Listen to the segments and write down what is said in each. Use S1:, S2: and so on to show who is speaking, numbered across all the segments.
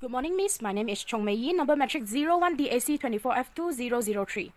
S1: Good morning, Miss. My name is Chong Mei Yi, number matric 01DAC24F2003.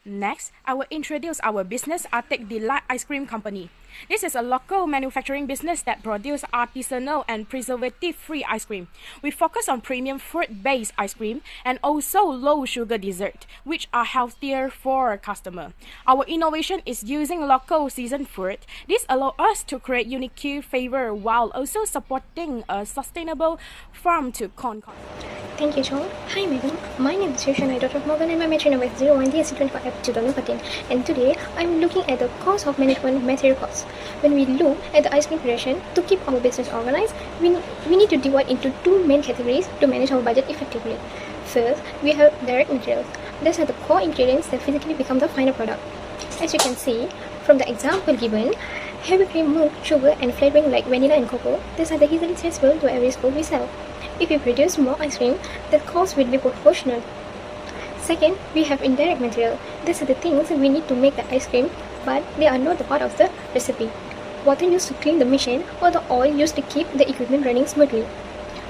S1: Next, I will introduce our business, Arctic Delight Ice Cream Company. This is a local manufacturing business that produces artisanal and preservative-free ice cream. We focus on premium fruit-based ice cream and also low-sugar dessert, which are healthier for customer. Our innovation is using local seasoned fruit. This allows us to create unique flavor while also supporting a sustainable farm-to-corn.
S2: Thank you, Chong. Hi, madam. My name is Shushan, daughter of Morgan, and my matric number is 01DSC25F2013. And today, I'm looking at the cost of management material costs. When we look at the ice cream production, to keep our business organized, we need to divide into two main categories to manage our budget effectively. First, we have direct materials. These are the core ingredients that physically become the final product. As you can see from the example given, heavy cream, milk, sugar, and flavoring like vanilla and cocoa, these are the easily accessible to every scope we sell. If we produce more ice cream, the cost will be proportional. Second, we have indirect material. These are the things we need to make the ice cream, but they are not the part of the recipe. Water used to clean the machine or the oil used to keep the equipment running smoothly.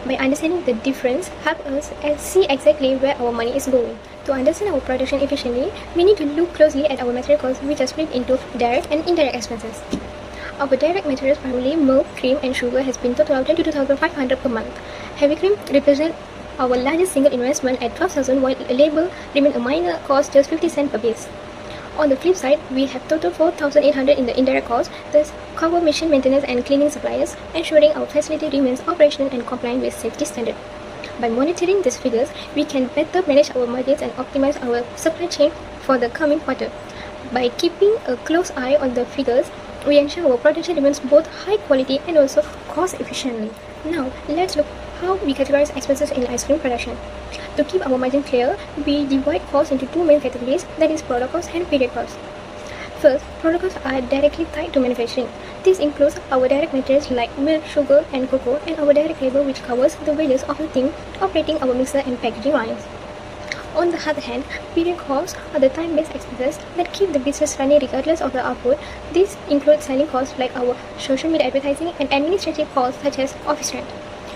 S2: By understanding the difference, help us see exactly where our money is going. To understand our production efficiently, we need to look closely at our material costs, which are split into direct and indirect expenses. Our direct materials, primarily milk, cream, and sugar, has been total 22,500 per month. Heavy cream represents our largest single investment at 12,000, while label remains a minor cost, just 50 cents per piece. On the flip side, we have total 4,800 in the indirect cost, thus cover machine maintenance and cleaning suppliers, ensuring our facility remains operational and compliant with safety standards. By monitoring these figures, we can better manage our margins and optimize our supply chain for the coming quarter. By keeping a close eye on the figures, we ensure our production remains both high quality and also cost efficiently. Now, let's look how we categorize expenses in ice cream production. To keep our margin clear, we divide costs into two main categories, that is product cost and period cost. First, product costs are directly tied to manufacturing. This includes our direct materials like milk, sugar, and cocoa, and our direct labor, which covers the wages of the team operating our mixer and packaging lines. On the other hand, period costs are the time-based expenses that keep the business running regardless of the output. These include selling costs like our social media advertising and administrative costs such as office rent.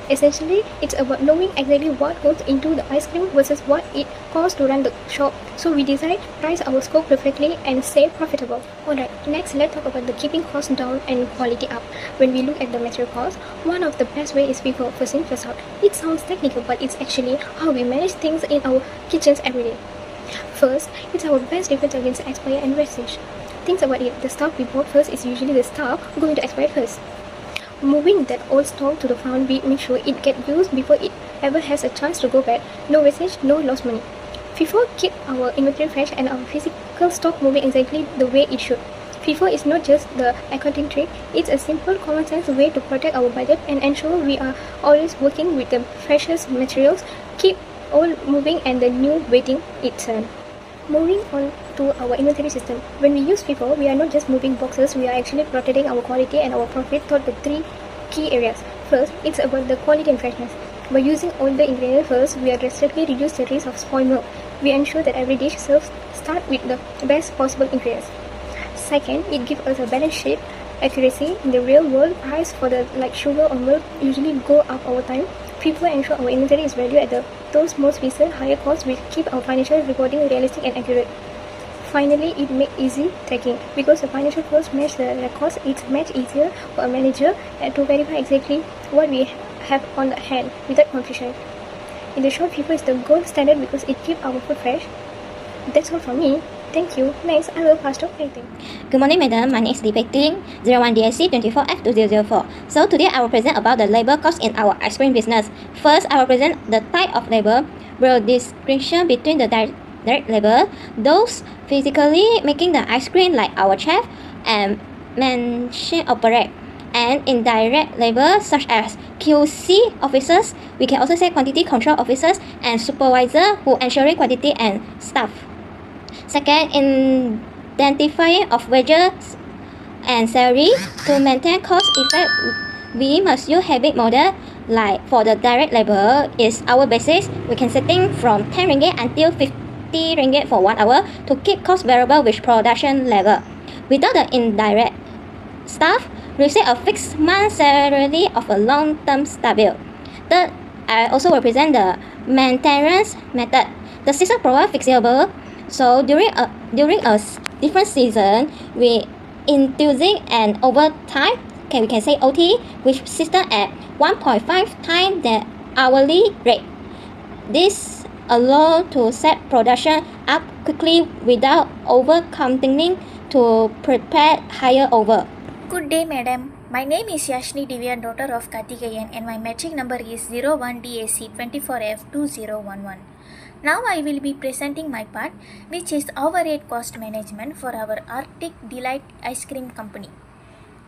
S2: Essentially, it's about knowing exactly what goes into the ice cream versus what it costs to run the shop, so we decide, price our scope perfectly, and stay profitable. Alright, next let's talk about the keeping costs down and quality up. When we look at the material costs, one of the best ways is FIFO, first in, first out. It sounds technical, but it's actually how we manage things in our kitchens every day. First, it's our best defense against expire and wastage. Think about it, the stuff we bought first is usually the stuff going to expire first. Moving that old stock to the front, we make sure it gets used before it ever has a chance to go bad. No wastage, no lost money. FIFO keep our inventory fresh and our physical stock moving exactly the way it should. FIFO is not just the accounting trick, it's a simple common sense way to protect our budget and ensure we are always working with the freshest materials, keep old moving and the new waiting its turn. Moving on to our inventory system. When we use FIFO, we are not just moving boxes, we are actually protecting our quality and our profit through the three key areas. First, it's about the quality and freshness. By using older ingredients first, we are drastically reduce the risk of spoiled milk. We ensure that every dish serves start with the best possible ingredients. Second, it gives us a balance sheet accuracy. In the real world, price for the like sugar or milk usually go up over time. FIFO ensure our inventory is valued at those most recent higher costs, which keep our financial reporting realistic and accurate. Finally, it makes easy tracking. Because the financial first match the records, it's much easier for a manager to verify exactly what we have on the hand without confusion. In the short, FIFO is the gold standard because it keeps our food fresh. That's all from me. Thank you. Next, I will pass to Pei-Ting.
S3: Good morning, madam. My name is Pei-Ting, 01DSC24F2004. So today I will present about the labor cost in our ice cream business. First, I will present the type of labor, with distinction between the direct labor, those physically making the ice cream like our chef and machine operator, and indirect labor such as QC officers. We can also say quantity control officers and supervisor who ensuring quantity and staff. Second, identifying of wages and salary. To maintain cost effect, we must use habit model. Like for the direct labor is our basis. We can setting from 10 ringgit until 50 ringgit for 1 hour to keep cost variable with production level. Without the indirect staff, receive a fixed month salary of a long-term stable. Third, I also will present the maintenance method. The system provides flexible, so during a different season, we introducing an overtime, we can say OT, which system at 1.5 times the hourly rate. This allows to set production up quickly without overcounting to prepare higher over.
S4: Good day, madam. My name is Yashni Divya, daughter of Kartikeyan, and my metric number is 01DAC24F2011. Now I will be presenting my part, which is overhead cost management for our Arctic Delight Ice Cream Company.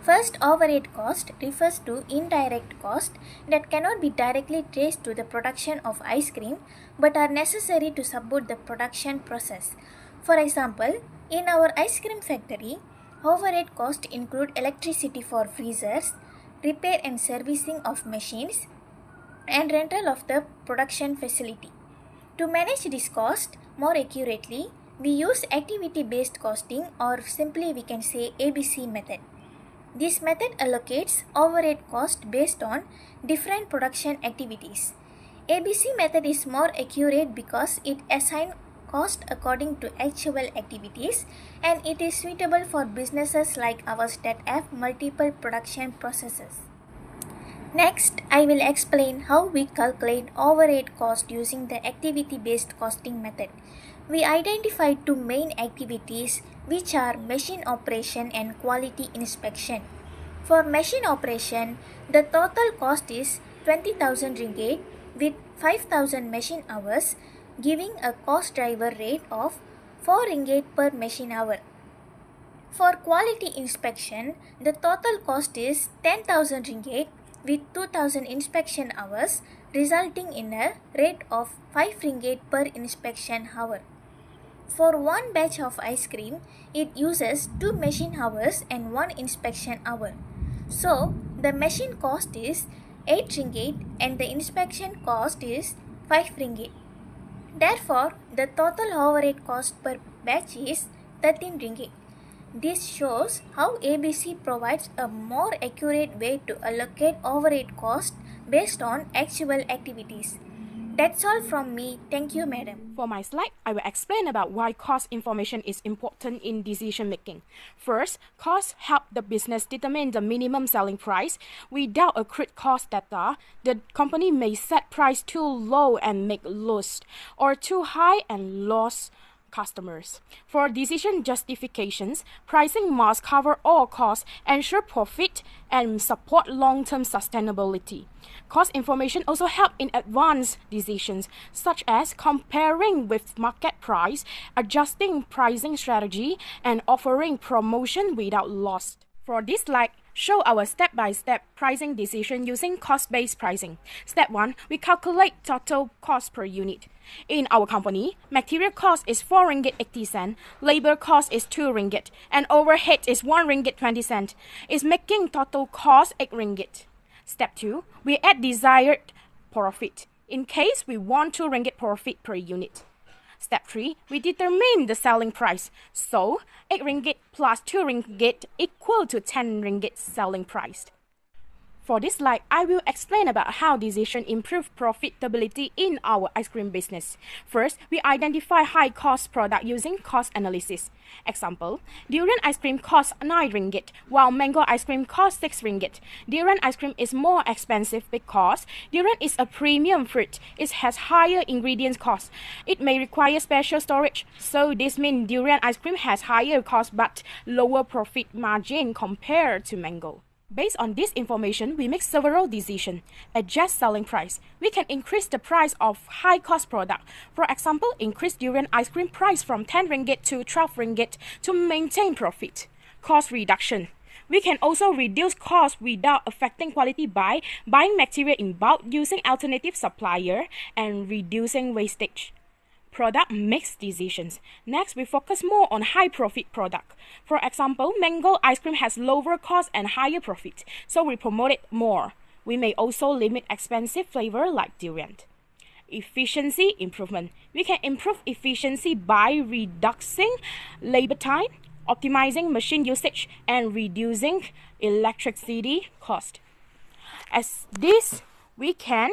S4: First, overhead cost refers to indirect cost that cannot be directly traced to the production of ice cream but are necessary to support the production process. For example, in our ice cream factory, overhead costs include electricity for freezers, repair and servicing of machines, and rental of the production facility. To manage this cost more accurately, we use activity-based costing, or simply we can say ABC method. This method allocates overhead cost based on different production activities. ABC method is more accurate because it assigns cost according to actual activities, and it is suitable for businesses like ours that have multiple production processes. Next, I will explain how we calculate overhead cost using the activity-based costing method. We identify two main activities, which are machine operation and quality inspection. For machine operation, the total cost is 20,000 ringgit with 5,000 machine hours, giving a cost driver rate of 4 ringgit per machine hour. For quality inspection, the total cost is 10,000 ringgit with 2,000 inspection hours, resulting in a rate of 5 ringgit per inspection hour. For one batch of ice cream, it uses 2 machine hours and 1 inspection hour. So, the machine cost is 8 ringgit and the inspection cost is 5 ringgit. Therefore, the total overhead cost per batch is 13 ringgit. This shows how ABC provides a more accurate way to allocate overhead cost based on actual activities. That's all from me. Thank you, madam.
S1: For my slide, I will explain about why cost information is important in decision making. First, costs help the business determine the minimum selling price. Without accurate cost data, the company may set price too low and make loss, or too high and lose customers. For decision justifications, pricing must cover all costs, ensure profit, and support long-term sustainability. Cost information also help in advanced decisions, such as comparing with market price, adjusting pricing strategy, and offering promotion without loss. For this slide, show our step-by-step pricing decision using cost-based pricing. Step 1, we calculate total cost per unit. In our company, material cost is 4 ringgit 80 cent, labor cost is 2 ringgit, and overhead is 1 ringgit 20 cent. It's making total cost 8 ringgit. Step 2, we add desired profit, in case we want 2 ringgit profit per unit. Step 3, we determine the selling price. So, 8 ringgit plus 2 ringgit equal to 10 ringgit selling price. For this slide, I will explain about how decision improve profitability in our ice cream business. First, we identify high-cost product using cost analysis. Example, durian ice cream costs 9 ringgit, while mango ice cream costs 6 ringgit. Durian ice cream is more expensive because durian is a premium fruit. It has higher ingredients cost. It may require special storage, so this means durian ice cream has higher cost but lower profit margin compared to mango. Based on this information, we make several decisions. Adjust selling price. We can increase the price of high-cost product. For example, increase durian ice cream price from 10 ringgit to 12 ringgit to maintain profit. Cost reduction. We can also reduce costs without affecting quality by buying material in bulk, using alternative supplier, and reducing wastage. Product mix decisions. Next, we focus more on high profit product. For example, mango ice cream has lower cost and higher profit, so we promote it more. We may also limit expensive flavor like durian. Efficiency improvement. We can improve efficiency by reducing labor time, optimizing machine usage, and reducing electricity cost. As this, we can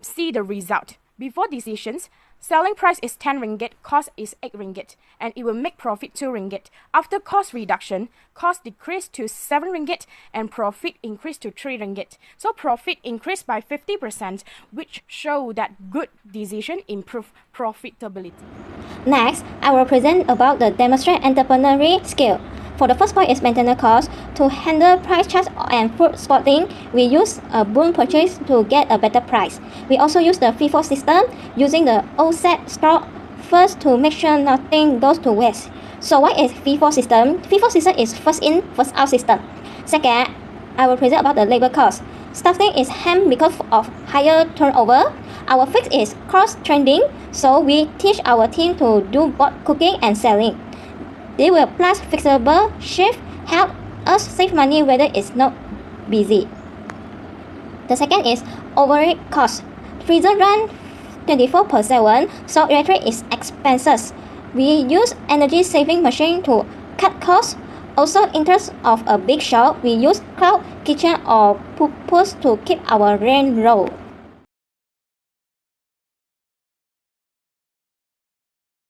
S1: see the result. Before decisions, selling price is 10 ringgit, cost is 8 ringgit, and it will make profit 2 ringgit. After cost reduction, cost decreased to 7 ringgit and profit increased to 3 ringgit. So profit increased by 50%, which show that good decision improve profitability.
S3: Next, I will present about the demonstrate entrepreneurial skill. For the first point is maintenance cost. To handle price charts and fruit spotting, we use a bulk purchase to get a better price. We also use the FIFO system using the offset stock first to make sure nothing goes to waste. So what is FIFO system? FIFO system is first in, first out system. Second, I will present about the labor cost. Staffing is hemmed because of higher turnover. Our fix is cross trending, so we teach our team to do both cooking and selling. They will plus flexible shift help us save money whether it's not busy. The second is overhead cost. Freezer run 24/7, so electric is expenses. We use energy saving machine to cut costs. Also, in terms of a big shop, we use cloud kitchen or purpose to keep our rent low.